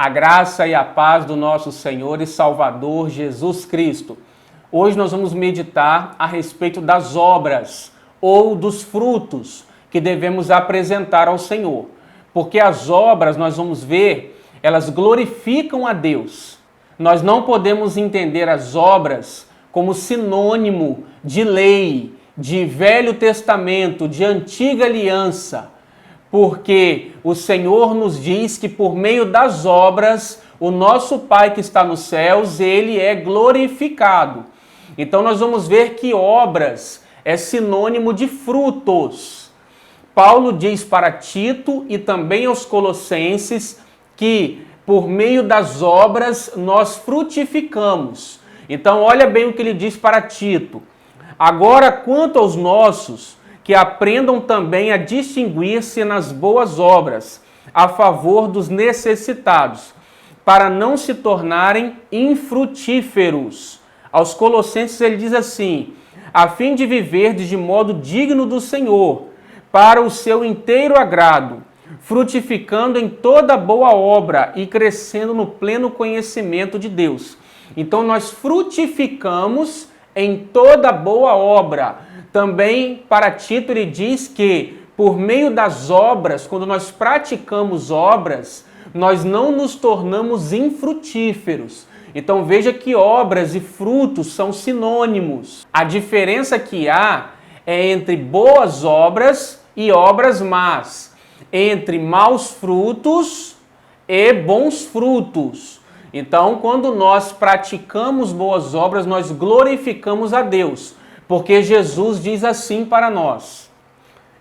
A graça e a paz do nosso Senhor e Salvador Jesus Cristo. Hoje nós vamos meditar a respeito das obras ou dos frutos que devemos apresentar ao Senhor. Porque as obras, nós vamos ver, elas glorificam a Deus. Nós não podemos entender as obras como sinônimo de lei, de Velho Testamento, de Antiga Aliança. Porque o Senhor nos diz que por meio das obras, o nosso Pai que está nos céus, ele é glorificado. Então nós vamos ver que obras é sinônimo de frutos. Paulo diz para Tito e também aos Colossenses que por meio das obras nós frutificamos. Então olha bem o que ele diz para Tito. Agora, quanto aos nossos, que aprendam também a distinguir-se nas boas obras, a favor dos necessitados, para não se tornarem infrutíferos. Aos Colossenses ele diz assim, a fim de viver de modo digno do Senhor, para o seu inteiro agrado, frutificando em toda boa obra e crescendo no pleno conhecimento de Deus. Então nós frutificamos em toda boa obra. Também para Tito ele diz que por meio das obras, quando nós praticamos obras, nós não nos tornamos infrutíferos. Então veja que obras e frutos são sinônimos. A diferença que há é entre boas obras e obras más, entre maus frutos e bons frutos. Então, quando nós praticamos boas obras, nós glorificamos a Deus. Porque Jesus diz assim para nós,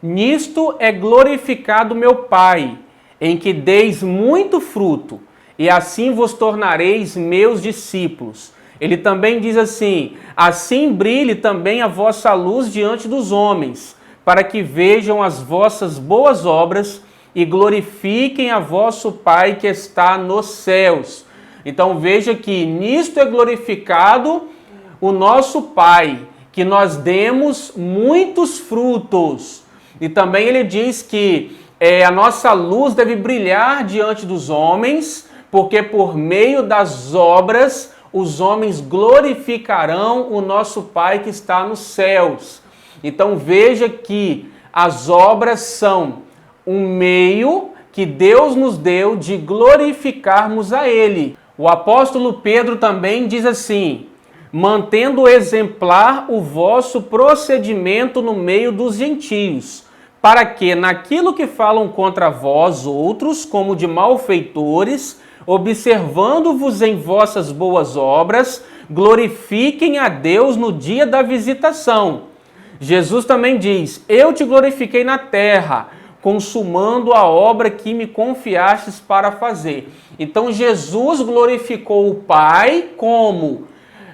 nisto é glorificado meu Pai, em que deis muito fruto, e assim vos tornareis meus discípulos. Ele também diz assim, assim brilhe também a vossa luz diante dos homens, para que vejam as vossas boas obras e glorifiquem a vosso Pai que está nos céus. Então veja que nisto é glorificado o nosso Pai, que nós demos muitos frutos. E também ele diz que a nossa luz deve brilhar diante dos homens, porque por meio das obras os homens glorificarão o nosso Pai que está nos céus. Então veja que as obras são um meio que Deus nos deu de glorificarmos a Ele. O apóstolo Pedro também diz assim, mantendo exemplar o vosso procedimento no meio dos gentios, para que, naquilo que falam contra vós outros, como de malfeitores, observando-vos em vossas boas obras, glorifiquem a Deus no dia da visitação. Jesus também diz, eu te glorifiquei na terra, consumando a obra que me confiastes para fazer. Então Jesus glorificou o Pai como?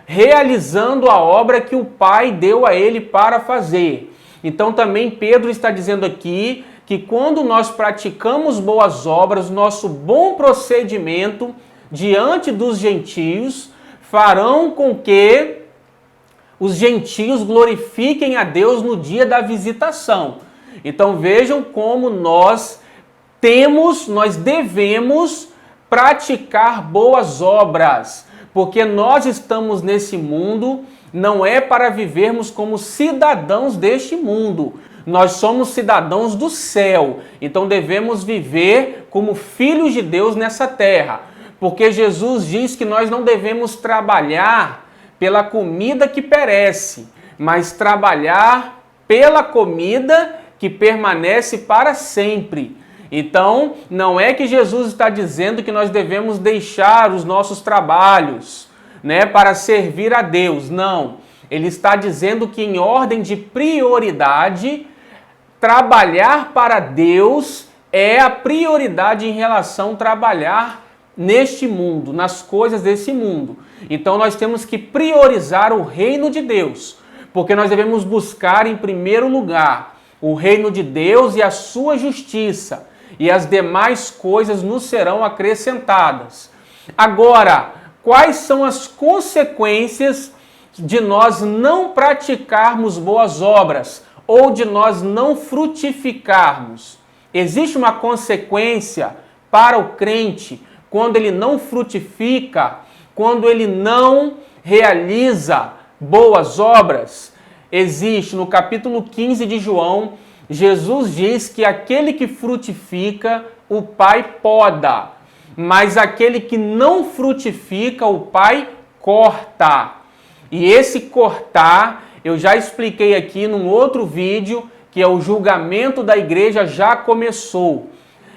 Realizando a obra que o Pai deu a ele para fazer. Então também Pedro está dizendo aqui que quando nós praticamos boas obras, nosso bom procedimento diante dos gentios farão com que os gentios glorifiquem a Deus no dia da visitação. Então vejam como nós devemos praticar boas obras. Porque nós estamos nesse mundo, não é para vivermos como cidadãos deste mundo. Nós somos cidadãos do céu, então devemos viver como filhos de Deus nessa terra. Porque Jesus diz que nós não devemos trabalhar pela comida que perece, mas trabalhar pela comida que permanece para sempre. Então, não é que Jesus está dizendo que nós devemos deixar os nossos trabalhos, para servir a Deus. Não. Ele está dizendo que em ordem de prioridade, trabalhar para Deus é a prioridade em relação a trabalhar neste mundo, nas coisas desse mundo. Então, nós temos que priorizar o reino de Deus, porque nós devemos buscar em primeiro lugar o reino de Deus e a sua justiça, e as demais coisas nos serão acrescentadas. Agora, quais são as consequências de nós não praticarmos boas obras ou de nós não frutificarmos? Existe uma consequência para o crente quando ele não frutifica, quando ele não realiza boas obras? Existe no capítulo 15 de João, Jesus diz que aquele que frutifica, o Pai poda, mas aquele que não frutifica, o Pai corta. E esse cortar, eu já expliquei aqui num outro vídeo, que é o julgamento da igreja já começou.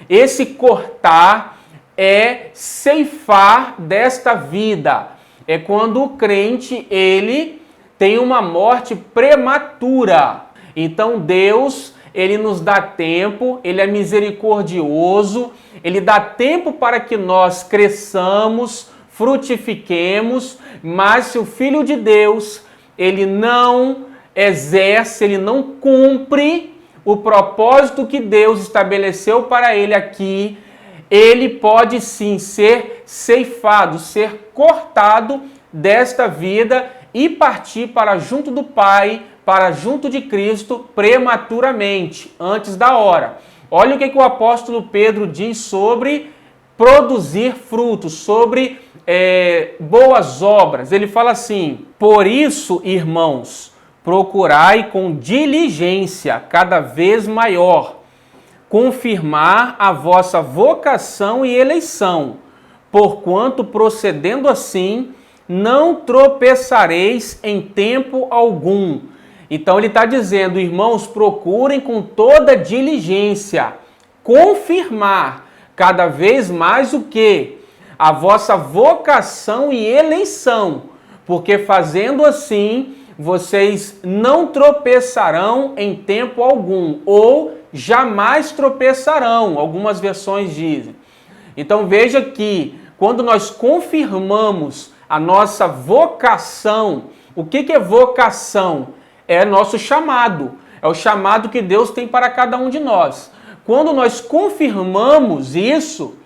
Esse cortar é ceifar desta vida. É quando o crente, ele tem uma morte prematura. Então Deus, ele nos dá tempo, ele é misericordioso, ele dá tempo para que nós cresçamos, frutifiquemos, mas se o Filho de Deus, ele não exerce, ele não cumpre o propósito que Deus estabeleceu para ele aqui, ele pode sim ser ceifado, ser cortado desta vida e partir para junto do Pai, para junto de Cristo prematuramente, antes da hora. Olha o que o apóstolo Pedro diz sobre produzir frutos, sobre boas obras. Ele fala assim: por isso, irmãos, procurai com diligência cada vez maior confirmar a vossa vocação e eleição, porquanto procedendo assim não tropeçareis em tempo algum. Então ele está dizendo, irmãos, procurem com toda diligência confirmar cada vez mais o quê? A vossa vocação e eleição, porque fazendo assim, vocês não tropeçarão em tempo algum, ou jamais tropeçarão, algumas versões dizem. Então veja que, quando nós confirmamos a nossa vocação, o que é vocação? É nosso chamado, é o chamado que Deus tem para cada um de nós. Quando nós confirmamos isso,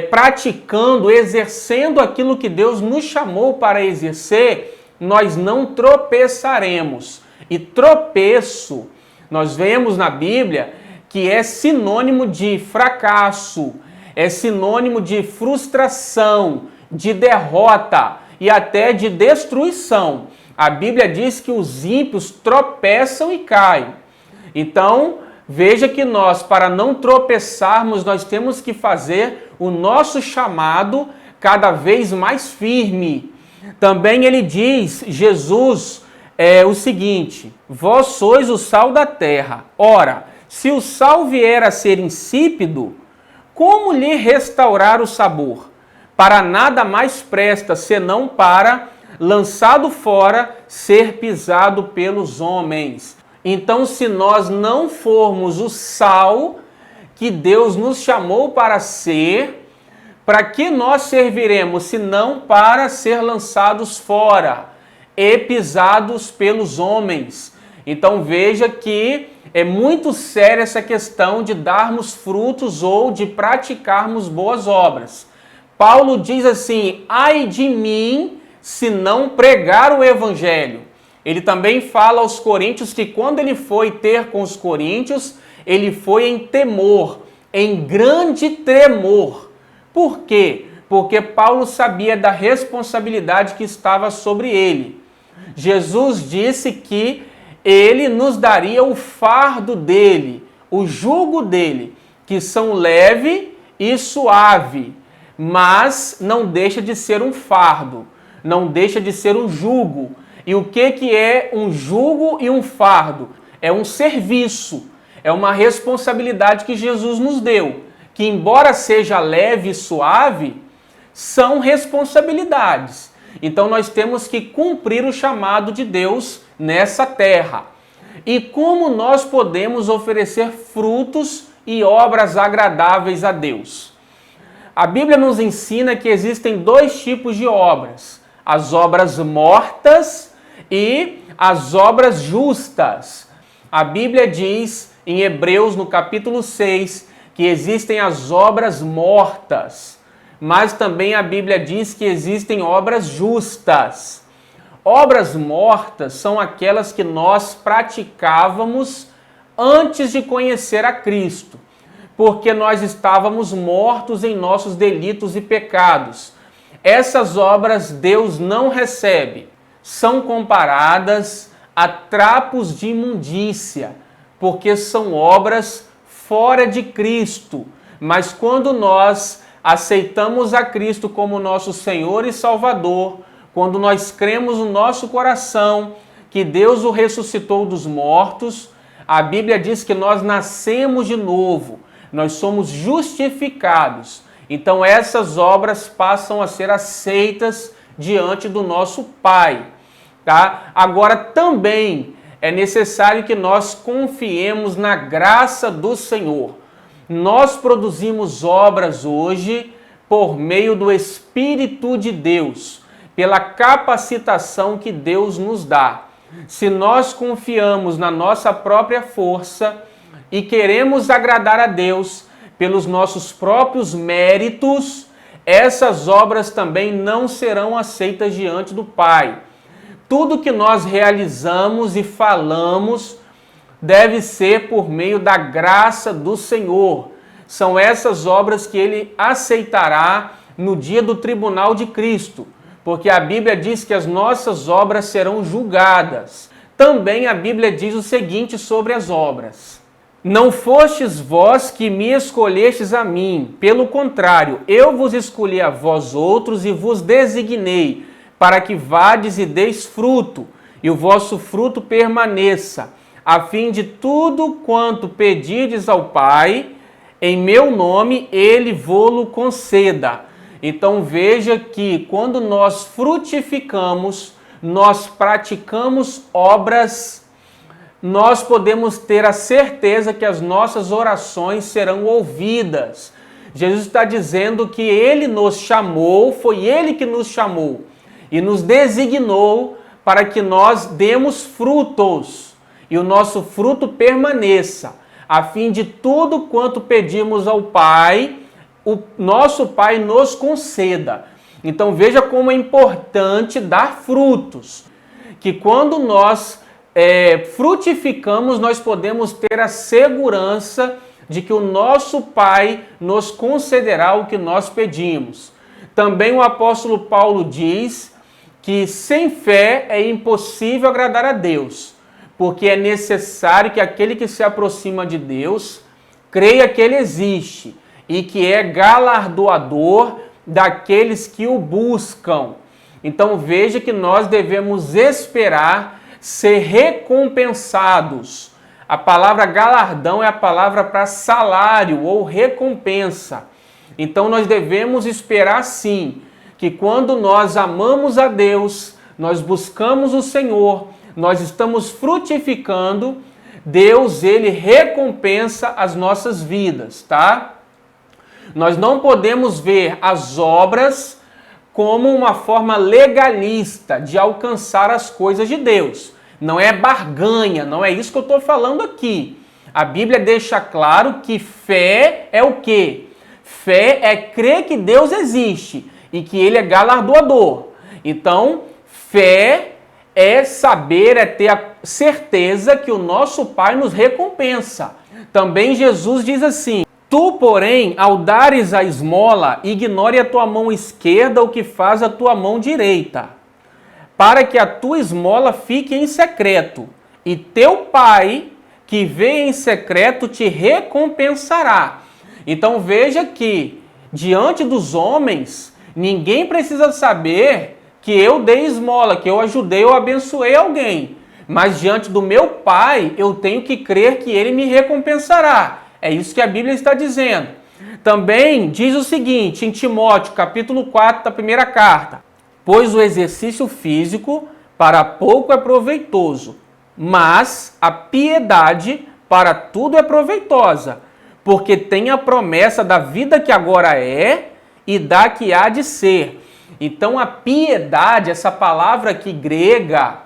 praticando, exercendo aquilo que Deus nos chamou para exercer, nós não tropeçaremos. E tropeço, nós vemos na Bíblia que é sinônimo de fracasso, é sinônimo de frustração, de derrota e até de destruição. A Bíblia diz que os ímpios tropeçam e caem. Então, veja que nós, para não tropeçarmos, nós temos que fazer o nosso chamado cada vez mais firme. Também ele diz, Jesus, o seguinte: vós sois o sal da terra. Ora, se o sal vier a ser insípido, como lhe restaurar o sabor? Para nada mais presta, senão para, lançado fora, ser pisado pelos homens. Então, se nós não formos o sal que Deus nos chamou para ser, para que nós serviremos, se não para ser lançados fora e pisados pelos homens? Então veja que é muito séria essa questão de darmos frutos ou de praticarmos boas obras. Paulo diz assim: ai de mim se não pregar o evangelho. Ele também fala aos coríntios que quando ele foi ter com os coríntios, ele foi em temor, em grande tremor. Por quê? Porque Paulo sabia da responsabilidade que estava sobre ele. Jesus disse que ele nos daria o fardo dele, o jugo dele, que são leve e suave, mas não deixa de ser um fardo, não deixa de ser um jugo. E o que é um jugo e um fardo? É um serviço, é uma responsabilidade que Jesus nos deu, que embora seja leve e suave, são responsabilidades. Então nós temos que cumprir o chamado de Deus nessa terra. E como nós podemos oferecer frutos e obras agradáveis a Deus? A Bíblia nos ensina que existem dois tipos de obras: as obras mortas e as obras justas. A Bíblia diz em Hebreus, no capítulo 6, que existem as obras mortas, mas também a Bíblia diz que existem obras justas. Obras mortas são aquelas que nós praticávamos antes de conhecer a Cristo. porque nós estávamos mortos em nossos delitos e pecados. Essas obras Deus não recebe. São comparadas a trapos de imundícia, porque são obras fora de Cristo. Mas quando nós aceitamos a Cristo como nosso Senhor e Salvador, quando nós cremos no nosso coração que Deus o ressuscitou dos mortos, a Bíblia diz que nós nascemos de novo, nós somos justificados. Então essas obras passam a ser aceitas diante do nosso Pai. Tá? Agora também é necessário que nós confiemos na graça do Senhor. Nós produzimos obras hoje por meio do Espírito de Deus, pela capacitação que Deus nos dá. Se nós confiamos na nossa própria força e queremos agradar a Deus pelos nossos próprios méritos, essas obras também não serão aceitas diante do Pai. Tudo que nós realizamos e falamos deve ser por meio da graça do Senhor. São essas obras que Ele aceitará no dia do tribunal de Cristo, porque a Bíblia diz que as nossas obras serão julgadas. Também a Bíblia diz o seguinte sobre as obras: não fostes vós que me escolhestes a mim, pelo contrário, eu vos escolhi a vós outros e vos designei, para que vades e deis fruto, e o vosso fruto permaneça, a fim de tudo quanto pedirdes ao Pai, em meu nome, Ele vô-lo conceda. Então veja que quando nós frutificamos, nós praticamos obras, nós podemos ter a certeza que as nossas orações serão ouvidas. Jesus está dizendo que Ele nos chamou, foi Ele que nos chamou e nos designou para que nós demos frutos e o nosso fruto permaneça, a fim de tudo quanto pedimos ao Pai, o nosso Pai nos conceda. Então veja como é importante dar frutos, que quando nós frutificamos, nós podemos ter a segurança de que o nosso Pai nos concederá o que nós pedimos. Também o apóstolo Paulo diz que sem fé é impossível agradar a Deus, porque é necessário que aquele que se aproxima de Deus creia que Ele existe e que é galardoador daqueles que o buscam. Então veja que nós devemos esperar ser recompensados. A palavra galardão é a palavra para salário ou recompensa. Então nós devemos esperar sim, que quando nós amamos a Deus, nós buscamos o Senhor, nós estamos frutificando, Deus, Ele recompensa as nossas vidas, tá? Nós não podemos ver as obras como uma forma legalista de alcançar as coisas de Deus. Não é barganha, não é isso que eu estou falando aqui. A Bíblia deixa claro que fé é o quê? Fé é crer que Deus existe e que Ele é galardoador. Então, fé é saber, é ter a certeza que o nosso Pai nos recompensa. Também Jesus diz assim: tu, porém, ao dares a esmola, ignore a tua mão esquerda o que faz a tua mão direita, para que a tua esmola fique em secreto, e teu Pai, que vê em secreto, te recompensará. Então veja que, diante dos homens, ninguém precisa saber que eu dei esmola, que eu ajudei ou abençoei alguém. Mas diante do meu Pai, eu tenho que crer que Ele me recompensará. É isso que a Bíblia está dizendo. Também diz o seguinte, em Timóteo, capítulo 4 da primeira carta: pois o exercício físico para pouco é proveitoso, mas a piedade para tudo é proveitosa, porque tem a promessa da vida que agora é e da que há de ser. Então a piedade, essa palavra aqui grega,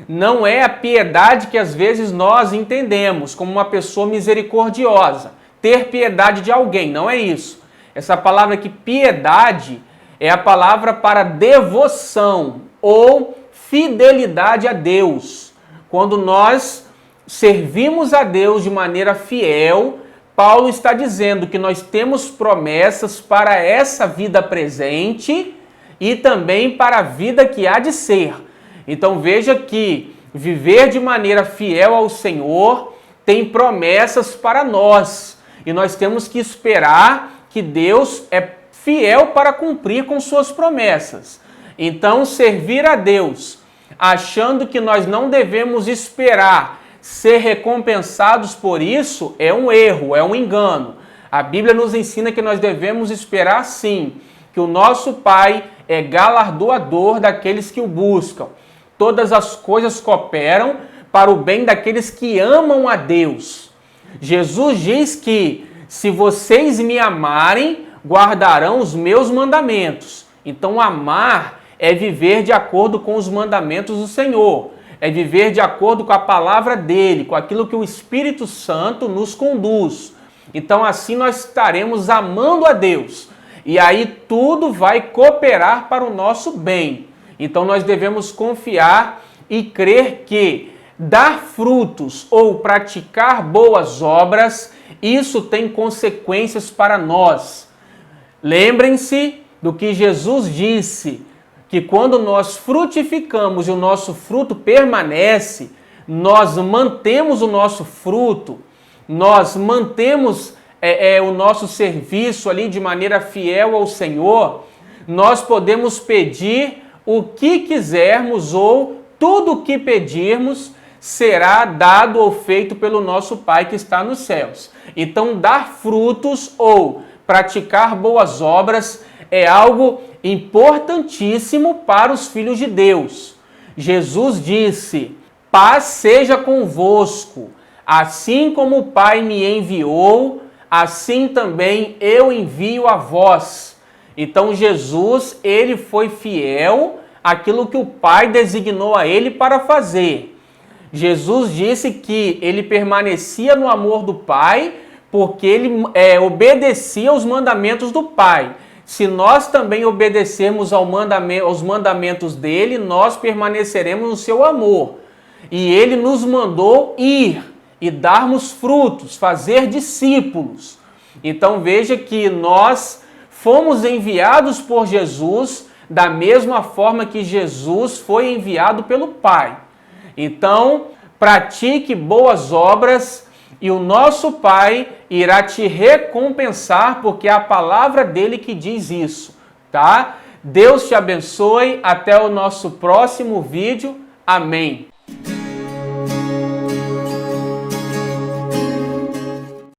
não é a piedade que às vezes nós entendemos como uma pessoa misericordiosa, ter piedade de alguém, não é isso. Essa palavra aqui, piedade, é a palavra para devoção ou fidelidade a Deus. Quando nós servimos a Deus de maneira fiel, Paulo está dizendo que nós temos promessas para essa vida presente e também para a vida que há de ser. Então veja que viver de maneira fiel ao Senhor tem promessas para nós. E nós temos que esperar que Deus é fiel para cumprir com suas promessas. Então, servir a Deus, achando que nós não devemos esperar ser recompensados por isso, é um erro, é um engano. A Bíblia nos ensina que nós devemos esperar sim, que o nosso Pai é galardoador daqueles que o buscam. Todas as coisas cooperam para o bem daqueles que amam a Deus. Jesus diz que se vocês me amarem, guardarão os meus mandamentos. Então, amar é viver de acordo com os mandamentos do Senhor. É viver de acordo com a palavra dele, com aquilo que o Espírito Santo nos conduz. Então, assim nós estaremos amando a Deus. E aí tudo vai cooperar para o nosso bem. Então, nós devemos confiar e crer que dar frutos ou praticar boas obras, isso tem consequências para nós. Lembrem-se do que Jesus disse, que quando nós frutificamos e o nosso fruto permanece, nós mantemos o nosso fruto, nós mantemos o nosso serviço ali de maneira fiel ao Senhor, nós podemos pedir o que quisermos ou tudo o que pedirmos será dado ou feito pelo nosso Pai que está nos céus. Então, dar frutos ou praticar boas obras é algo importantíssimo para os filhos de Deus. Jesus disse: paz seja convosco, assim como o Pai me enviou, assim também eu envio a vós. Então Jesus, ele foi fiel àquilo que o Pai designou a ele para fazer. Jesus disse que ele permanecia no amor do Pai porque ele obedecia aos mandamentos do Pai. Se nós também obedecermos aos mandamentos dele, nós permaneceremos no seu amor. E ele nos mandou ir e darmos frutos, fazer discípulos. Então veja que nós fomos enviados por Jesus da mesma forma que Jesus foi enviado pelo Pai. Então, pratique boas obras e o nosso Pai irá te recompensar, porque é a palavra dele que diz isso, tá? Deus te abençoe, até o nosso próximo vídeo. Amém.